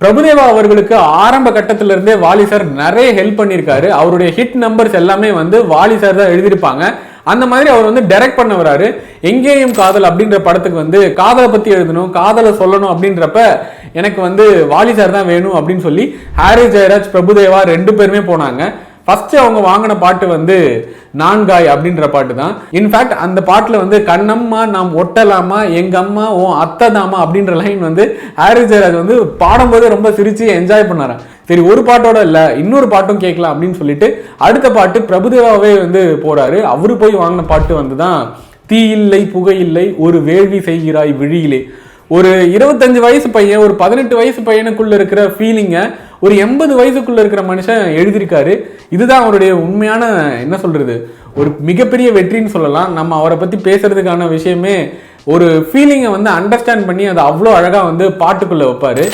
பிரபுதேவா அவர்களுக்கு ஆரம்ப கட்டத்துல இருந்தே வாலி சார் நிறைய ஹெல்ப் பண்ணியிருக்காரு. அவருடைய ஹிட் நம்பர்ஸ் எல்லாமே வந்து வாலி சார் தான் எழுதியிருப்பாங்க. அந்த மாதிரி அவர் வந்து டைரக்ட் பண்ண வராரு. எங்கேயும் காதல் அப்படின்ற படத்துக்கு வந்து காதலை பத்தி எழுதணும், காதலை சொல்லணும் அப்படின்றப்ப எனக்கு வந்து வாலி சார் தான் வேணும் அப்படின்னு சொல்லி ஹாரிஸ் ஜெயராஜ், பிரபுதேவா 2 பேருமே போனாங்க. ஃபர்ஸ்ட் அவங்க வாங்கின பாட்டு வந்து நான்காய் அப்படின்ற பாட்டு தான். இன்ஃபேக்ட் அந்த பாட்டுல வந்து கண்ணம்மா நாம் ஒட்டலாமா, எங்க அம்மா ஓ அத்ததாமா அப்படின்ற லைன் வந்து ஹாரிஸ் ஜெயராஜ் வந்து பாடும்போது ரொம்ப சிரிச்சு என்ஜாய் பண்ணாராம். சரி, ஒரு பாட்டோட இல்ல இன்னொரு பாட்டும் கேட்கலாம் அப்படின்னு சொல்லிட்டு அடுத்த பாட்டு பிரபுதேவாவே வந்து போறாரு. அவரு போய் வாங்கின பாட்டு வந்துதான் தீ இல்லை புகை இல்லை ஒரு வேள்வி செய்கிறாய் விழியிலே. ஒரு 25 வயசு பையன், ஒரு 18 வயசு பையனுக்குள்ள இருக்கிற ஃபீலிங்க ஒரு 80 வயசுக்குள்ள இருக்கிற மனுஷன் எழுதியிருக்காரு. இதுதான் அவருடைய உண்மையான என்ன சொல்றது ஒரு மிகப்பெரிய வெற்றின்னு சொல்லலாம். நம்ம அவரை பத்தி பேசுறதுக்கான விஷயமே ஒரு ஃபீலிங்கை வந்து அண்டர்ஸ்டாண்ட் பண்ணி அதை அவ்வளோ அழகா வந்து பாட்டுக்குள்ள வைப்பாரு.